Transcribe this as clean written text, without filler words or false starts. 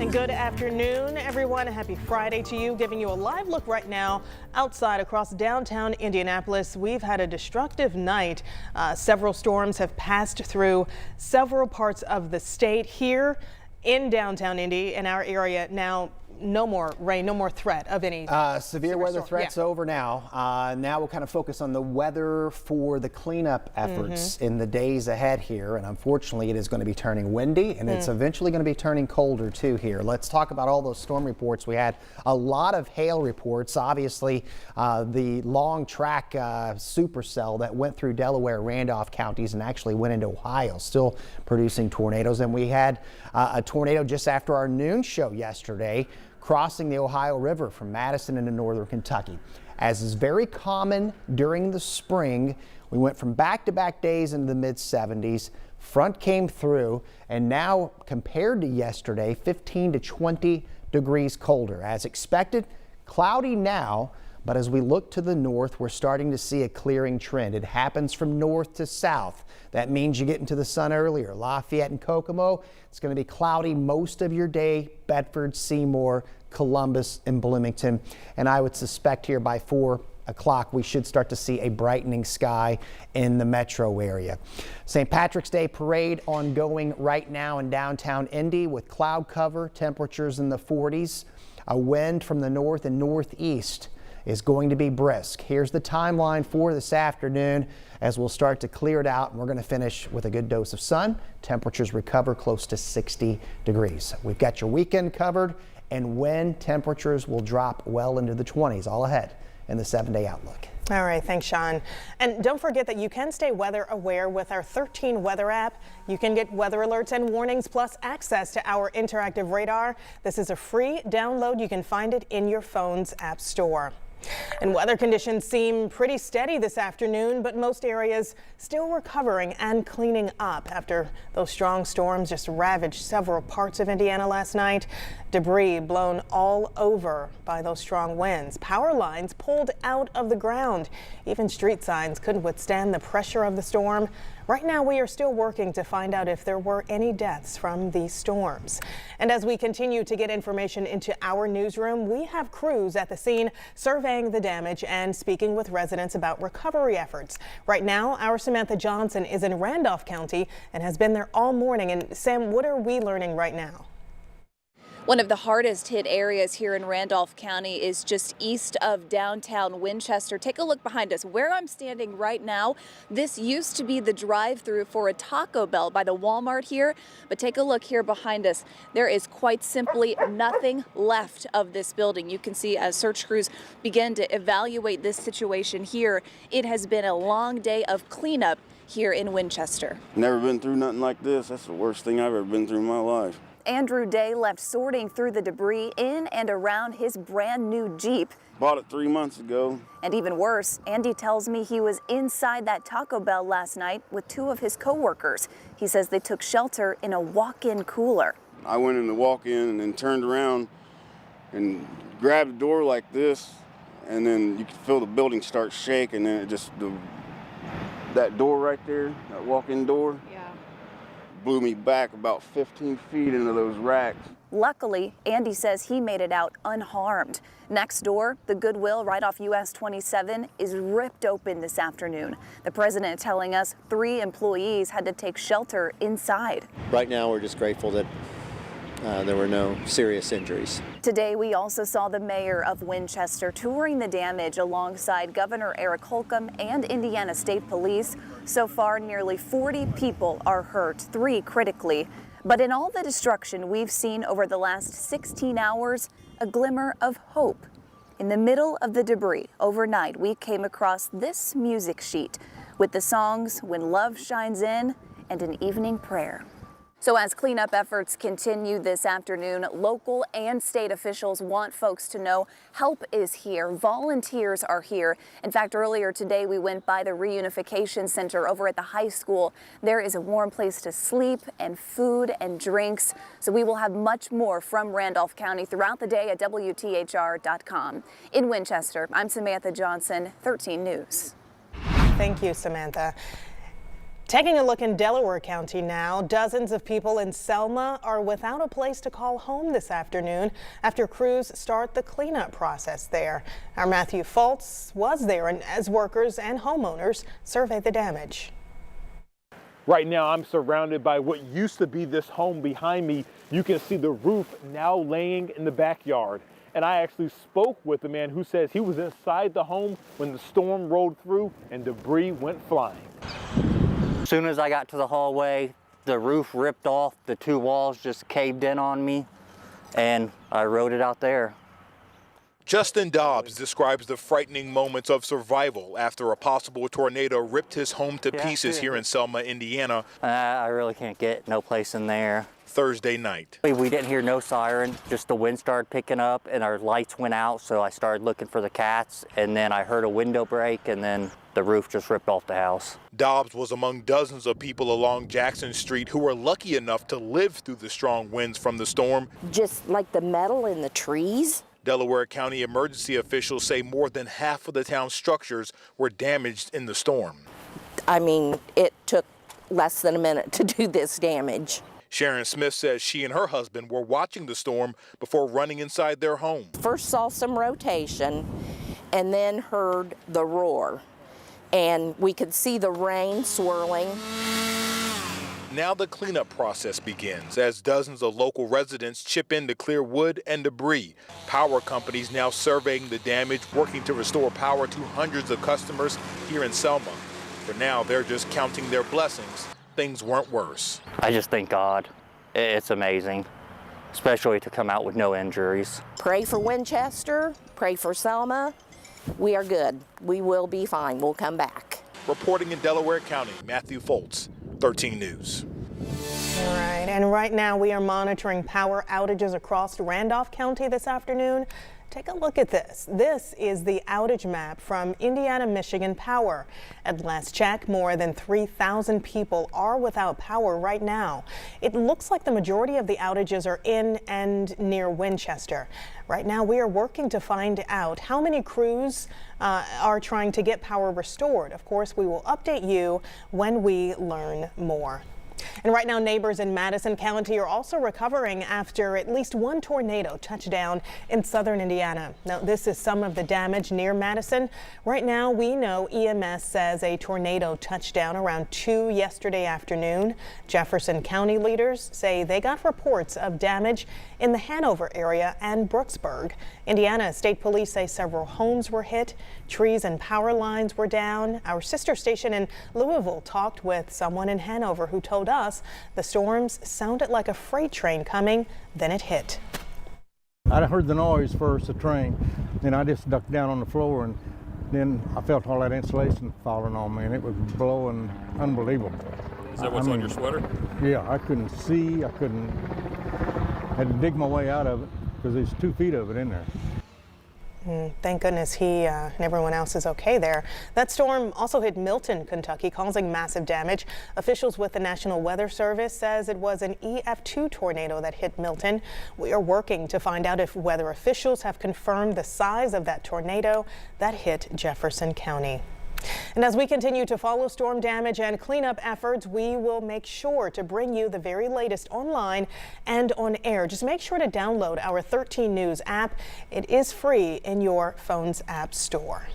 And good afternoon, everyone. Happy Friday to you. Giving you a live look right now outside across downtown Indianapolis. We've had a destructive night. Several storms have passed through several parts of the state. Here in downtown Indy, in our area now. No more rain, no more threat of any severe weather threats over now. Now we'll kind of focus on the weather for the cleanup efforts in the days ahead here. And unfortunately, it is going to be turning windy and it's eventually going to be turning colder too here. Let's talk about all those storm reports. We had a lot of hail reports. Obviously, the long track supercell that went through Delaware and Randolph counties and actually went into Ohio, still producing tornadoes. And we had a tornado just after our noon show yesterday, crossing the Ohio River from Madison into northern Kentucky. As is very common during the spring, we went from back-to-back days into the mid-70s. Front came through, and now compared to yesterday, 15 to 20 degrees colder. As expected, cloudy now, but as we look to the north, we're starting to see a clearing trend. It happens from north to south. That means you get into the sun earlier. Lafayette and Kokomo, it's going to be cloudy most of your day. Bedford, Seymour, Columbus, and Bloomington. And I would suspect here by 4 o'clock we should start to see a brightening sky in the metro area. St. Patrick's Day parade ongoing right now in downtown Indy with cloud cover, temperatures in the 40s. A wind from the north and northeast is going to be brisk. Here's the timeline for this afternoon as we'll start to clear it out, and we're going to finish with a good dose of sun. Temperatures recover close to 60 degrees. We've got your weekend covered, and wind temperatures will drop well into the 20s, all ahead in the 7-day outlook. All right, thanks, Sean. And don't forget that you can stay weather aware with our 13 weather app. You can get weather alerts and warnings, plus access to our interactive radar. This is a free download. You can find it in your phone's app store. And weather conditions seem pretty steady this afternoon, but most areas still recovering and cleaning up after those strong storms just ravaged several parts of Indiana last night. Debris blown all over by those strong winds. Power lines pulled out of the ground. Even street signs couldn't withstand the pressure of the storm. Right now, we are still working to find out if there were any deaths from these storms. And as we continue to get information into our newsroom, we have crews at the scene surveying the damage and speaking with residents about recovery efforts. Right now, our Samantha Johnson is in Randolph County and has been there all morning. And Sam, what are we learning right now? One of the hardest hit areas here in Randolph County is just east of downtown Winchester. Take a look behind us. Where I'm standing right now, this used to be the drive-through for a Taco Bell by the Walmart here. But take a look here behind us. There is quite simply nothing left of this building. You can see as search crews begin to evaluate this situation here, it has been a long day of cleanup here in Winchester. Never been through nothing like this. That's the worst thing I've ever been through in my life. Andrew Day left sorting through the debris in and around his brand new Jeep. Bought it 3 months ago. And even worse, Andy tells me he was inside that Taco Bell last night with 2 of his coworkers. He says they took shelter in a walk-in cooler. I went in the walk-in and then turned around and grabbed the door like this, and then you could feel the building start shaking, and it just, that door right there, that walk-in door, blew me back about 15 feet into those racks. Luckily, Andy says he made it out unharmed. Next door, the Goodwill right off US 27 is ripped open this afternoon. The president telling us 3 employees had to take shelter inside. Right now, we're just grateful that there were no serious injuries. Today, we also saw the mayor of Winchester touring the damage alongside Governor Eric Holcomb and Indiana State Police. So far, nearly 40 people are hurt, 3 critically. But in all the destruction we've seen over the last 16 hours, a glimmer of hope. In the middle of the debris, overnight, we came across this music sheet with the songs When Love Shines In and An Evening Prayer. So as cleanup efforts continue this afternoon, local and state officials want folks to know help is here. Volunteers are here. In fact, earlier today, we went by the reunification center over at the high school. There is a warm place to sleep and food and drinks. So we will have much more from Randolph County throughout the day at WTHR.com. In Winchester, I'm Samantha Johnson, 13 News. Thank you, Samantha. Taking a look in Delaware County now, dozens of people in Selma are without a place to call home this afternoon after crews start the cleanup process there. Our Matthew Foltz was there and as workers and homeowners survey the damage. Right now, I'm surrounded by what used to be this home behind me. You can see the roof now laying in the backyard. And I actually spoke with the man who says he was inside the home when the storm rolled through and debris went flying. As soon as I got to the hallway, the roof ripped off, the two walls just caved in on me, and I rode it out there. Justin Dobbs describes the frightening moments of survival after a possible tornado ripped his home to pieces here in Selma, Indiana. I really can't get no place in there. Thursday night. We didn't hear no siren, just the wind started picking up and our lights went out, so I started looking for the cats, and then I heard a window break, and then the roof just ripped off the house. Dobbs was among dozens of people along Jackson Street who were lucky enough to live through the strong winds from the storm. Just like the metal in the trees. Delaware County emergency officials say more than half of the town's structures were damaged in the storm. I mean, it took less than a minute to do this damage. Sharon Smith says she and her husband were watching the storm before running inside their home. First saw some rotation and then heard the roar, and we could see the rain swirling. Now the cleanup process begins as dozens of local residents chip in to clear wood and debris. Power companies now surveying the damage, working to restore power to hundreds of customers here in Selma. For now, they're just counting their blessings. Things weren't worse. I just thank God. It's amazing, especially to come out with no injuries. Pray for Winchester, pray for Selma. We are good. We will be fine. We'll come back. Reporting in Delaware County, Matthew Foltz, 13 News. All right, and right now we are monitoring power outages across Randolph County this afternoon. Take a look at this. This is the outage map from Indiana Michigan Power. At last check, more than 3,000 people are without power right now. It looks like the majority of the outages are in and near Winchester. Right now, we are working to find out how many crews are trying to get power restored. Of course, we will update you when we learn more. And right now, neighbors in Madison County are also recovering after at least one tornado touched down in southern Indiana. Now, this is some of the damage near Madison. Right now, we know EMS says a tornado touched down around 2 yesterday afternoon. Jefferson County leaders say they got reports of damage in the Hanover area and Brooksburg. Indiana State Police say several homes were hit. Trees and power lines were down. Our sister station in Louisville talked with someone in Hanover who told us the storms sounded like a freight train coming, then it hit. I heard the noise first, the train, then I just ducked down on the floor, and then I felt all that insulation falling on me, and it was blowing unbelievable. Is that what's on your sweater? Yeah, I couldn't see, had to dig my way out of it because there's 2 feet of it in there. Thank goodness he and everyone else is okay there. That storm also hit Milton, Kentucky, causing massive damage. Officials with the National Weather Service says it was an EF2 tornado that hit Milton. We are working to find out if weather officials have confirmed the size of that tornado that hit Jefferson County. And as we continue to follow storm damage and cleanup efforts, we will make sure to bring you the very latest online and on air. Just make sure to download our 13 News app. It is free in your phone's app store.